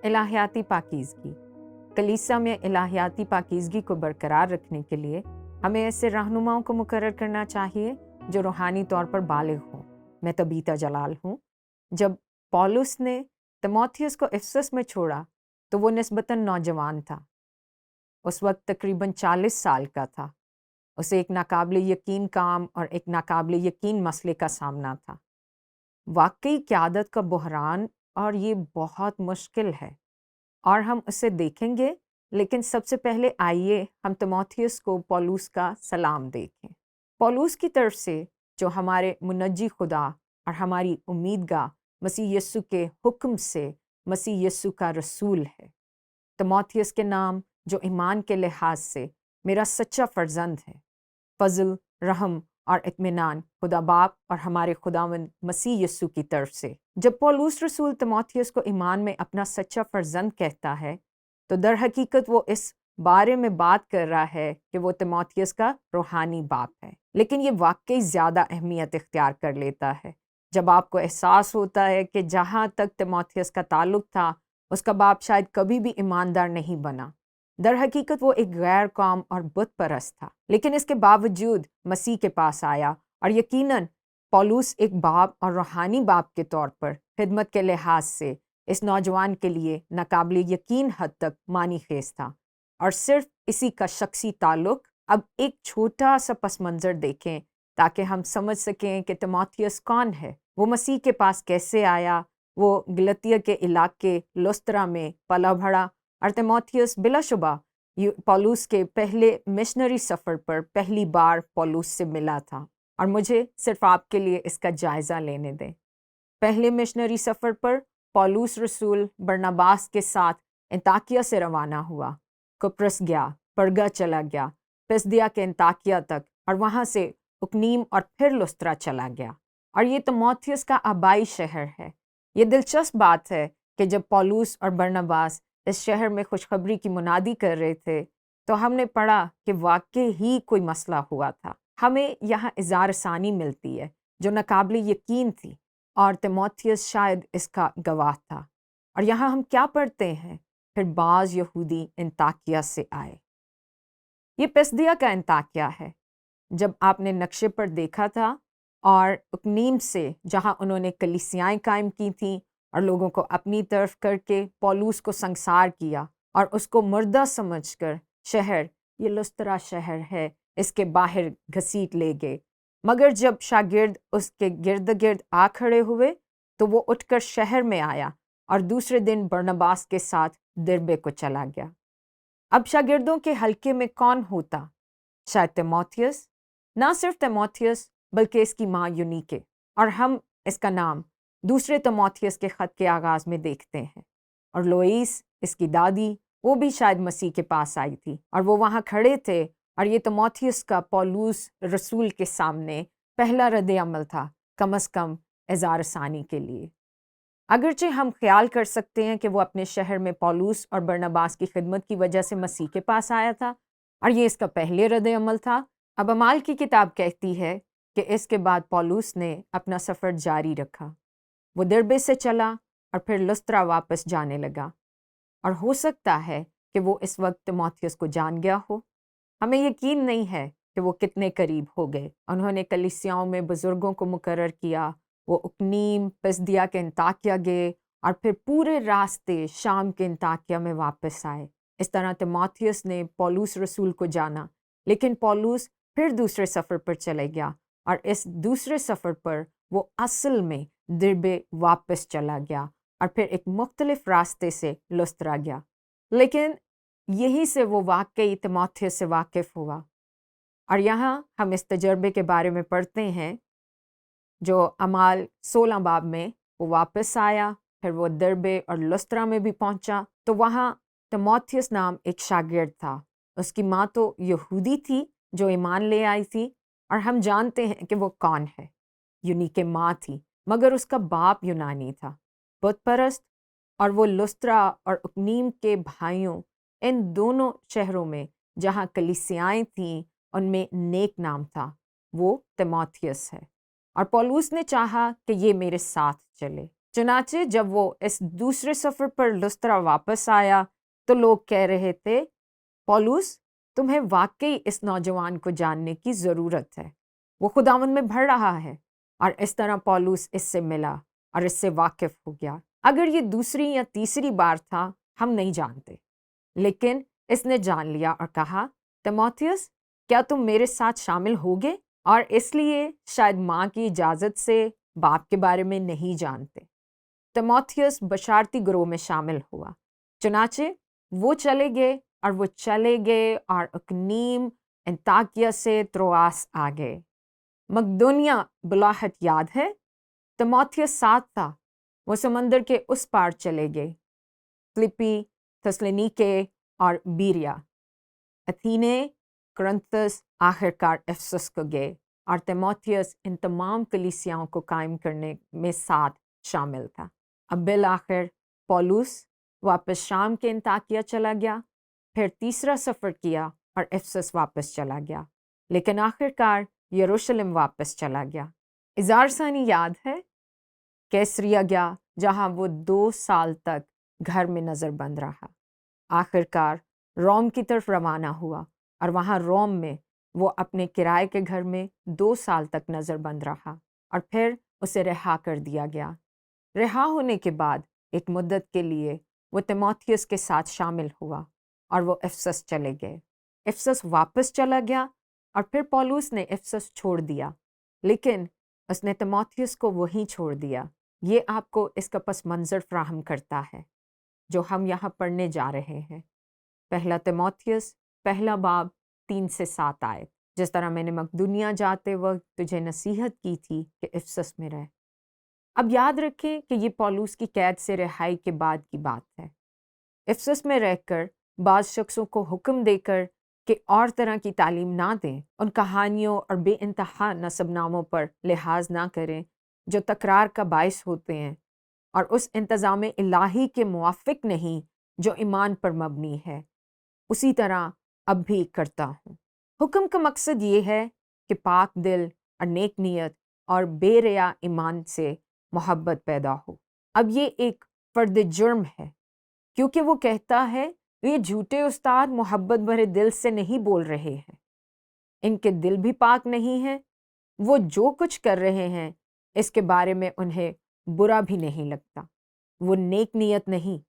الہیاتی پاکیزگی۔ کلیسا میں الہیاتی پاکیزگی کو برقرار رکھنے کے لیے ہمیں ایسے رہنماؤں کو مقرر کرنا چاہیے جو روحانی طور پر بالغ ہوں۔ میں تبیتا جلال ہوں۔ جب پولس نے تیموتھیوس کو افسس میں چھوڑا تو وہ نسبتاً نوجوان تھا۔ اس وقت تقریباً 40 سال کا تھا۔ اسے ایک ناقابل یقین کام اور ایک ناقابل یقین مسئلے کا سامنا تھا۔ واقعی قیادت کا بحران، اور یہ بہت مشکل ہے، اور ہم اسے دیکھیں گے، لیکن سب سے پہلے آئیے ہم تیموتھیوس کو پولس کا سلام دیکھیں۔ پولس کی طرف سے، جو ہمارے منجی خدا اور ہماری امیدگاہ مسیح یسوع کے حکم سے مسیح یسوع کا رسول ہے۔ تیموتھیوس کے نام جو ایمان کے لحاظ سے میرا سچا فرزند ہے، فضل، رحم اور اطمینان خدا باپ اور ہمارے خداوند مسیح یسوع کی طرف سے۔ جب پولس رسول تیموتھیوس کو ایمان میں اپنا سچا فرزند کہتا ہے تو در حقیقت وہ اس بارے میں بات کر رہا ہے کہ وہ تیموتھیوس کا روحانی باپ ہے۔ لیکن یہ واقعی زیادہ اہمیت اختیار کر لیتا ہے جب آپ کو احساس ہوتا ہے کہ جہاں تک تیموتھیوس کا تعلق تھا اس کا باپ شاید کبھی بھی ایماندار نہیں بنا۔ در حقیقت وہ ایک غیر قوم اور بت پرست تھا، لیکن اس کے باوجود مسیح کے پاس آیا، اور یقیناً پولس ایک باپ اور روحانی باپ کے طور پر خدمت کے لحاظ سے اس نوجوان کے لیے ناقابل یقین حد تک معنی خیز تھا۔ اور صرف اسی کا شخصی تعلق۔ اب ایک چھوٹا سا پس منظر دیکھیں تاکہ ہم سمجھ سکیں کہ تیموتھیوس کون ہے، وہ مسیح کے پاس کیسے آیا۔ وہ گلتیہ کے علاقے لسترا میں پلا بڑھا، اور تیموتھیوس بلا شبہ پولس کے پہلے مشنری سفر پر پہلی بار پولس سے ملا تھا، اور مجھے صرف آپ کے لیے اس کا جائزہ لینے دیں۔ پہلے مشنری سفر پر پولس رسول برناباس کے ساتھ انطاکیہ سے روانہ ہوا، کپرس گیا، پرگا چلا گیا، پسدیا کے انطاکیہ تک، اور وہاں سے اکنیم اور پھر لسترا چلا گیا، اور یہ تیموتھیوس کا آبائی شہر ہے۔ یہ دلچسپ بات ہے کہ جب پولس اور برناباس اس شہر میں خوشخبری کی منادی کر رہے تھے تو ہم نے پڑھا کہ واقعی ہی کوئی مسئلہ ہوا تھا۔ ہمیں یہاں اظہار ثانی ملتی ہے جو ناقابل یقین تھی، اور تیموتھیوس شاید اس کا گواہ تھا۔ اور یہاں ہم کیا پڑھتے ہیں؟ پھر بعض یہودی انطاکیہ سے آئے۔ یہ پسدیا کا انطاکیہ ہے، جب آپ نے نقشے پر دیکھا تھا، اور اکنیم سے جہاں انہوں نے کلیسیائیں قائم کی تھیں اور لوگوں کو اپنی طرف کر کے پولس کو سنگسار کیا اور اس کو مردہ سمجھ کر شہر، یہ لسترا شہر ہے، اس کے باہر گھسیٹ لے گئے۔ مگر جب شاگرد اس کے گرد گرد آ کھڑے ہوئے تو وہ اٹھ کر شہر میں آیا، اور دوسرے دن برناباس کے ساتھ دربے کو چلا گیا۔ اب شاگردوں کے حلقے میں کون ہوتا؟ شاید تیموتھیوس، نہ صرف تیموتھیوس بلکہ اس کی ماں یونیکے، اور ہم اس کا نام دوسرے تیموتھیوس کے خط کے آغاز میں دیکھتے ہیں۔ اور لوئیس، اس کی دادی، وہ بھی شاید مسیح کے پاس آئی تھی، اور وہ وہاں کھڑے تھے، اور یہ تیموتھیوس کا پولس رسول کے سامنے پہلا رد عمل تھا، کم از کم اظہار ثانی کے لیے۔ اگرچہ ہم خیال کر سکتے ہیں کہ وہ اپنے شہر میں پولس اور برناباس کی خدمت کی وجہ سے مسیح کے پاس آیا تھا، اور یہ اس کا پہلے رد عمل تھا۔ اب اعمال کی کتاب کہتی ہے کہ اس کے بعد پولس نے اپنا سفر جاری رکھا۔ وہ دربے سے چلا اور پھر لسترا واپس جانے لگا، اور ہو سکتا ہے کہ وہ اس وقت تیموتھیوس کو جان گیا ہو۔ ہمیں یقین نہیں ہے کہ وہ کتنے قریب ہو گئے۔ انہوں نے کلیسیاؤں میں بزرگوں کو مقرر کیا، وہ اکنیم، پسدیا کے انطاکیہ گئے، اور پھر پورے راستے شام کے انطاکیہ میں واپس آئے۔ اس طرح تیموتھیوس نے پولس رسول کو جانا، لیکن پولس پھر دوسرے سفر پر چلے گیا، اور اس دوسرے سفر پر وہ اصل میں دربے واپس چلا گیا، اور پھر ایک مختلف راستے سے لسترا گیا۔ لیکن یہی سے وہ واقعی تیموتھیوس سے واقف ہوا، اور یہاں ہم اس تجربے کے بارے میں پڑھتے ہیں جو اعمال 16 باب میں وہ واپس آیا، پھر وہ دربے اور لسترا میں بھی پہنچا، تو وہاں تیموتھیوس نام ایک شاگرد تھا۔ اس کی ماں تو یہودی تھی جو ایمان لے آئی تھی، اور ہم جانتے ہیں کہ وہ کون ہے۔ یونیکے ماں تھی، مگر اس کا باپ یونانی تھا، بت پرست، اور وہ لسترا اور اکنیم کے بھائیوں، ان دونوں شہروں میں جہاں کلیسیائیں تھیں ان میں نیک نام تھا، وہ تیموتھیوس ہے۔ اور پولس نے چاہا کہ یہ میرے ساتھ چلے۔ چنانچہ جب وہ اس دوسرے سفر پر لسترا واپس آیا تو لوگ کہہ رہے تھے، پولس، تمہیں واقعی اس نوجوان کو جاننے کی ضرورت ہے، وہ خداوند میں بڑھ رہا ہے۔ اور اس طرح پولس اس سے ملا اور اس سے واقف ہو گیا۔ اگر یہ دوسری یا تیسری بار تھا ہم نہیں جانتے، لیکن اس نے جان لیا اور کہا، تیموتھیوس، کیا تم میرے ساتھ شامل ہوگے؟ اور اس لیے شاید ماں کی اجازت سے باپ کے بارے میں نہیں جانتے۔ تیموتھیوس بشارتی گروہ میں شامل ہوا۔ چنانچہ وہ چلے گئے اور اقنیم، انطاکیہ سے تروآس آ گئے۔ مقدونیہ بلاہٹ یاد ہے؟ تیموتھیوس ساتھ تھا۔ وہ سمندر کے اس پار چلے گئے، فلپی، تھسلونیکے اور بیریا، اتھینے، کرنتھس، آخر کار افسس کو گئے، اور تیموتھیوس ان تمام کلیسیاؤں کو قائم کرنے میں ساتھ شامل تھا۔ اب بالآخر پولس واپس شام کے انطاکیہ چلا گیا، پھر تیسرا سفر کیا اور افسس واپس چلا گیا، لیکن آخر کار یروشلم واپس چلا گیا۔ اظہار ثانی یاد ہے؟ کیسریا گیا، جہاں وہ 2 سال تک گھر میں نظر بند رہا۔ آخر کار روم کی طرف روانہ ہوا، اور وہاں روم میں وہ اپنے کرائے کے گھر میں 2 سال تک نظر بند رہا، اور پھر اسے رہا کر دیا گیا۔ رہا ہونے کے بعد ایک مدت کے لیے وہ تیموتھیوس کے ساتھ شامل ہوا، اور وہ افسس چلے گئے۔ افسس واپس چلا گیا، اور پھر پولس نے افسس چھوڑ دیا، لیکن اس نے تیموتھیوس کو وہیں چھوڑ دیا۔ یہ آپ کو اس کا پس منظر فراہم کرتا ہے جو ہم یہاں پڑھنے جا رہے ہیں۔ پہلا تیموتھیوس، پہلا باب، 3 سے 7 آیت۔ جس طرح میں نے مقدونیہ جاتے وقت تجھے نصیحت کی تھی کہ افسس میں رہ۔ اب یاد رکھیں کہ یہ پولس کی قید سے رہائی کے بعد کی بات ہے۔ افسس میں رہ کر بعض شخصوں کو حکم دے کر کہ اور طرح کی تعلیم نہ دیں، ان کہانیوں اور بے انتہا نسب ناموں پر لحاظ نہ کریں جو تکرار کا باعث ہوتے ہیں، اور اس انتظام الہی کے موافق نہیں جو ایمان پر مبنی ہے، اسی طرح اب بھی کرتا ہوں۔ حکم کا مقصد یہ ہے کہ پاک دل اور نیک نیت اور بے ریا ایمان سے محبت پیدا ہو۔ اب یہ ایک فرد جرم ہے، کیونکہ وہ کہتا ہے یہ جھوٹے استاد محبت بھرے دل سے نہیں بول رہے ہیں، ان کے دل بھی پاک نہیں ہیں، وہ جو کچھ کر رہے ہیں اس کے بارے میں انہیں برا بھی نہیں لگتا، وہ نیک نیت نہیں،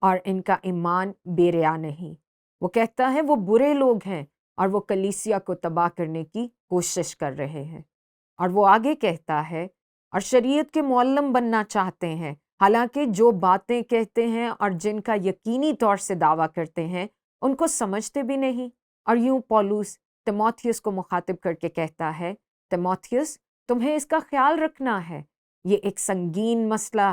اور ان کا ایمان بے ریا نہیں۔ وہ کہتا ہے وہ برے لوگ ہیں اور وہ کلیسیا کو تباہ کرنے کی کوشش کر رہے ہیں، اور وہ آگے کہتا ہے اور شریعت کے معلم بننا چاہتے ہیں، حالانکہ جو باتیں کہتے ہیں اور جن کا یقینی طور سے دعویٰ کرتے ہیں ان کو سمجھتے بھی نہیں۔ اور یوں پولس تیموتھیوس کو مخاطب کر کے کہتا ہے، تیموتھیوس، تمہیں اس کا خیال رکھنا ہے، یہ ایک سنگین مسئلہ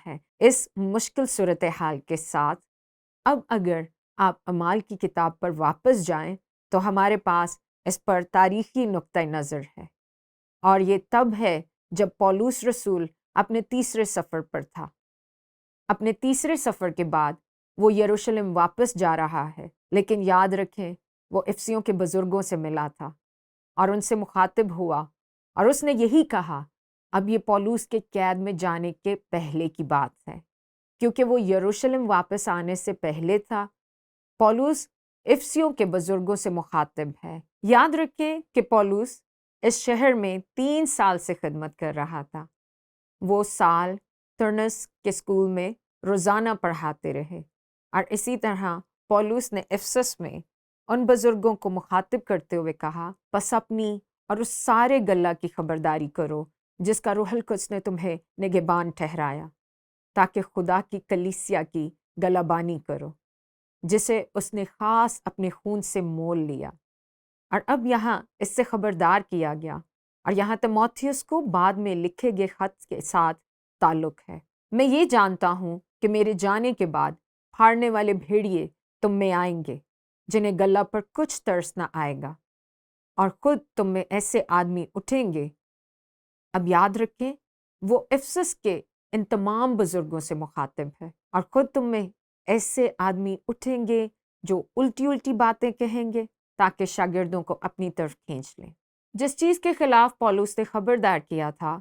ہے۔ اس مشکل صورتحال کے ساتھ اب اگر آپ اعمال کی کتاب پر واپس جائیں تو ہمارے پاس اس پر تاریخی نقطہ نظر ہے، اور یہ تب ہے جب پولس رسول اپنے تیسرے سفر پر تھا۔ اپنے تیسرے سفر کے بعد وہ یروشلم واپس جا رہا ہے، لیکن یاد رکھیں وہ افسیوں کے بزرگوں سے ملا تھا اور ان سے مخاطب ہوا، اور اس نے یہی کہا۔ اب یہ پولس کے قید میں جانے کے پہلے کی بات ہے، کیونکہ وہ یروشلم واپس آنے سے پہلے تھا۔ پولس افسیوں کے بزرگوں سے مخاطب ہے۔ یاد رکھیں کہ پولس اس شہر میں 3 سال سے خدمت کر رہا تھا۔ وہ سال ترنس کے اسکول میں روزانہ پڑھاتے رہے، اور اسی طرح پولس نے افسس میں ان بزرگوں کو مخاطب کرتے ہوئے کہا، پس اپنی اور اس سارے گلہ کی خبرداری کرو جس کا روح القدس نے تمہیں نگہبان ٹھہرایا، تاکہ خدا کی کلیسیا کی گلہ بانی کرو، جسے اس نے خاص اپنے خون سے مول لیا۔ اور اب یہاں اس سے خبردار کیا گیا، اور یہاں تیموتھیوس کو بعد میں لکھے گئے خط کے ساتھ تعلق ہے۔ میں یہ جانتا ہوں کہ میرے جانے کے بعد پھاڑنے والے بھیڑیے تم میں آئیں گے، جنہیں گلہ پر کچھ ترس نہ آئے گا، اور خود تم میں ایسے آدمی اٹھیں گے۔ اب یاد رکھیں وہ افسس کے ان تمام بزرگوں سے مخاطب ہے، اور خود تم میں ایسے آدمی اٹھیں گے جو الٹی باتیں کہیں گے تاکہ شاگردوں کو اپنی طرف کھینچ لیں۔ جس چیز کے خلاف پولس نے خبردار کیا تھا